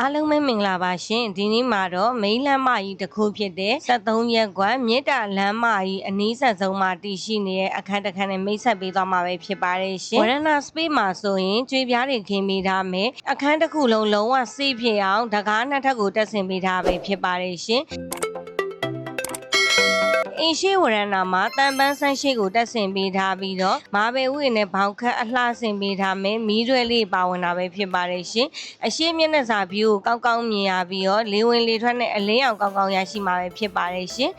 အားလုံးပဲမင်္ဂလာပါရှင်ဒီနေ့မှာတော့မိန်းလမ်းမကြီးတစ်ခုဖြစ်တဲ့73ရပ်ကွက်မြစ်တာလမ်းမကြီးအနီးဆက်ဆုံးမှာတည်ရှိနေတဲ့အခန်းတစ်ခန်းနဲ့မိတ်ဆက်ပေးသွားမှာပဲဖြစ်ပါတယ်ရှင်ဝရဏ space မှာဆိုရင်ကျွေးပြားတွေခင်းပေးထားမယ်အခန်းတစ်ခုလုံးလုံးဝစေးဖြစ်အောင်တကားနှစ်ထပ်ကိုတက်ဆင်ပေးထားပဲဖြစ်ပါတယ်ရှင်အင်းရှိဝရဏမှာတန်ပန်းဆန်းရှိကိုတက်ဆင်ပေးထားပြီးတော့မာဘယ်ဝိနဲ့ဘောင်ခတ်အလှဆင်ပေးထားမယ်မီးရွယ်လေးပါဝင်တာပဲဖြစ်ပါတယ်ရှင်အရှိမျက်နှာစာဗျူကိုကောင်းကောင်းမြင်ရပြီးတော့လေဝင်လေထွက်နဲ့အလင်းအောင်ကောင်းကောင်းရရှိမှာပဲဖြစ်ပါတယ်ရှင်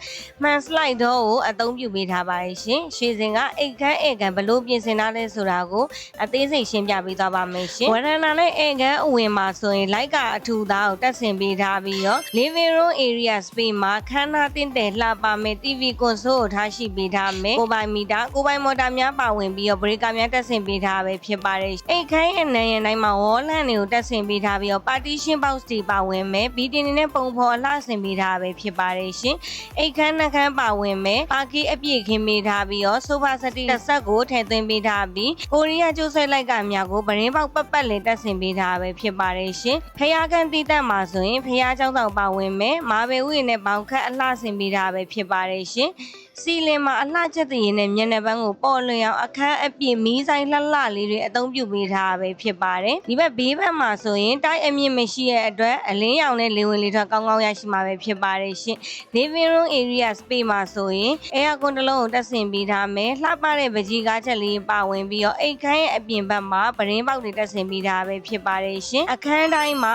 မှန်စလိုက်တော့ကိုအသုံးပြုပေးထားပါတယ်ရှင်ရွှေစင်ကအိတ်ခမ်းဧကန်ဘလို့ပြင်ဆင်ထားလဲဆိုတာကိုအသေးစိတ်ရှင်းပြပေးသွားပါမယ်ရှင်ဝရဏနဲ့ဧကန်အဝင်မှာဆိုရင်လိုက်ကအထူသားကိုတက်ဆင်ပေးထားပြီးတော့ living room area space မှာခန်းနာတင်တယ်လှပမယ် TVကွန်ဆိုလ်ထားရှိပေးထားမယ်ကိုပိုင်မီတာကိုပိုင်မော်တာများပါဝင်ပြီးတော့ဘရိကာများတက်ဆင်ပေးထားပဲဖြစ်ပါတယ်အိတ်ခိုင်းရဲ့နံရံတိုင်းမှာဝေါ်လန့်တွေကိုတက်ဆင်ပေးထားပြီးတော့ partition box တွေပါဝင်မယ်ဘီတင်တွေနဲ့ပုံဖော်အလှဆင်ပေးထားပဲဖြစ်ပါတယ်ရှင်အိတ်ခမ်းနှခမ်းပါဝင်မယ်ပါကီအပြည့်ခင်းပေးထားပြီးတော့ဆိုဖာစတီတစ်ဆက်ကိုထည့်သွင်းပေးထားပြီးကိုရီးယားကျိုးဆွဲလိုက်ကများကိုဗရင်ပေါက်ပတ်လေးတက်ဆင်ပေးထားပဲဖြစ်ပါတယ်ရှင်ဖျားကန်တီးတက်မှာဆိုရင်ဖျားเจ้าတော်ပါဝင်မယ်မာဘယ်ဝိနဲ့ဘောင်ခတ်အလှဆင်ပေးထားပဲဖြစ်ပါတယ်ရှင်စီလင်မှာအလှချက်တည်နဲ့မျက်နှာပန်းကိုပေါ်လွင်အောင်အခန်းအပြည့်မီးဆိုင်လှလှလေးတွေအသုံးပြုပေးထားပဲဖြစ်ပါတယ်ဒီဘက်ဘေးဘက်မှာဆိုရင်တိုက်အမြင့်မရှိတဲ့အတွက်အလင်းရောင်နဲ့လေဝင်လေထွက်ကောင်းကောင်းရရှိမှာပဲဖြစ်ပါတယ်ရှင် living room area space မှာဆိုရင် air con တစ်လုံးကိုတက်ဆင်ပေးထားမယ်လှပတဲ့ပကြီးကားချက်လေးပါဝင်ပြီးတော့အိတ်ခမ်းရဲ့အပြင်ဘက်မှာပရင်းပေါက်တွေတက်ဆင်ပေးထားပဲဖြစ်ပါတယ်ရှင်အခန်းတိုင်းမှာ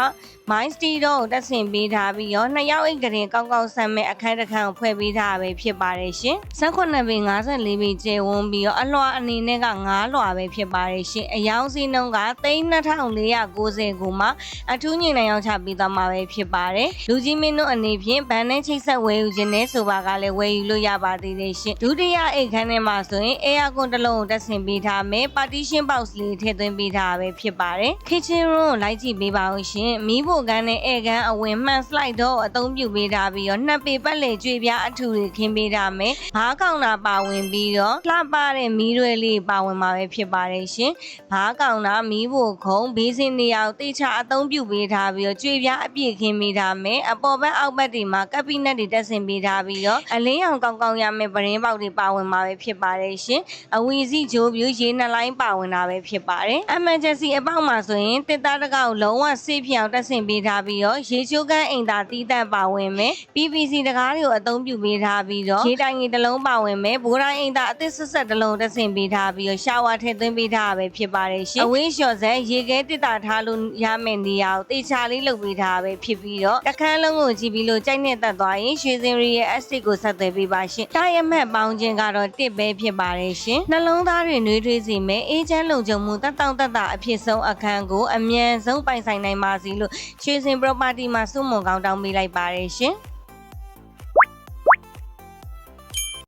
မိုင်းစတီတော့တက်ဆင်ပေးထားပြီးတော့နှစ်ယောက်အိတ်ကလေးကောင်းကောင်းဆမ်းမဲ့အခန်းတစ်ခန်းကိုဖွဲ့ပေးထားပဲဖြစ်ပါတယ်ရှင်18ပေ54ပေကျယ်ဝန်းပြီးတော့အလွှာအနေနဲ့က9လွှာပဲဖြစ်ပါတယ်ရှင်အယောင်စီနှုန်းက3490ကိုမှအထူးညင်နိုင်အောင်ချပေးသွားမှာပဲဖြစ်ပါတယ်လူကြီးမင်းတို့အနေဖြင့်ဗန်နဲ့ချိတ်ဆက်ဝယ်ယူခြင်းနဲ့ဆိုပါကလည်းဝယ်ယူလို့ရပါသေးတယ်ရှင်ဒုတိယအိတ်ခန်းထဲမှာဆိုရင် air con တစ်လုံးကိုတက်ဆင်ပေးထားမယ် partition box လေးထည့်သွင်းပေးထားပဲဖြစ်ပါတယ် kitchen room ကိုလိုက်ကြည့်ပေးပါဦးရှင်မီးဖို့ကန်းနဲ့ဧကန်အဝင်မှန် slide တော့အသုံးပြုပေးထားပြီးတော့နှစ်ပေပတ်လေကျွေပြားအထူတွေခင်းပေးထားမယ်ဘားကောင်တာပါဝင်ပြီးတော့လှပတဲ့မီးရွယ်လေးပါဝင်မှာပဲဖြစ်ပါတယ်ရှင်ဘားကောင်တာမီးဖို့ခုံဘေးစင်နေရာကိုတိကျအသုံးပြုပေးထားပြီးတော့ကျွေပြားအပြည့်ခင်းပေးထားမယ်အပေါ်ဘက်အောက်ဘက်တွေမှာကပ်ပီနက်တွေတက်ဆင်ပေးထားပြီးတော့အလင်းရောင်ကောင်းကောင်းရမယ်ပရင်းပေါက်တွေပါဝင်မှာပဲဖြစ်ပါတယ်ရှင်အဝီစီဂျိုးပြူရေနှလိုင်းပါဝင်တာပဲဖြစ်ပါတယ် emergency အပေါက်မှာဆိုရင်တစ်သားတကောက်လုံးဝဆေးဖြောင်တက်ဆင်ပေးထားပြီးတော့ရေချိုးကန်းအိမ်သာတီးတက်ပါဝင်မယ် PVC တကားတွေကိုအသုံးပြုပေးထားပြီးတော့ရေတိုင်ကြီးတစ်လုံးပါဝင်မယ်ဘိုးတိုင်းအိမ်သာအသစ်ဆက်တစ်လုံးတက်ဆင်ပေးထားပြီးတော့ရှာဝါထည့်သွင်းပေးထားပဲဖြစ်ပါတယ်ရှင်အဝေးလျှော်ဆက်ရေခဲတစ်တာထားလို့ရမယ့်နေရာကိုတေချာလေးလုပ်ပေးထားပဲဖြစ်ပြီးတော့တစ်ခန်းလုံးကိုကြည့်ပြီးလို့ကြိုက်နဲ့တက်သွားရင်ရွှေစင်ရီရဲ့ asset ကိုဆက်သွယ်ပေးပါရှင်တာရမှတ်ပေါင်းခြင်းကတော့တစ်ပဲဖြစ်ပါတယ်ရှင်နှလုံးသားတွေနှွေးထွေးစေမယ်အေးချမ်းလုံခြုံမှုတက်တောင့်တက်တာအဖြစ်ဆုံးအခန်းကိုအမြန်ဆုံးပိုင်ဆိုင်နိုင်ပါစီလို့ရွှေစင် property မှာစုမုံကောင်းတောင်းပေးလိုက်ပါတယ်ရှင်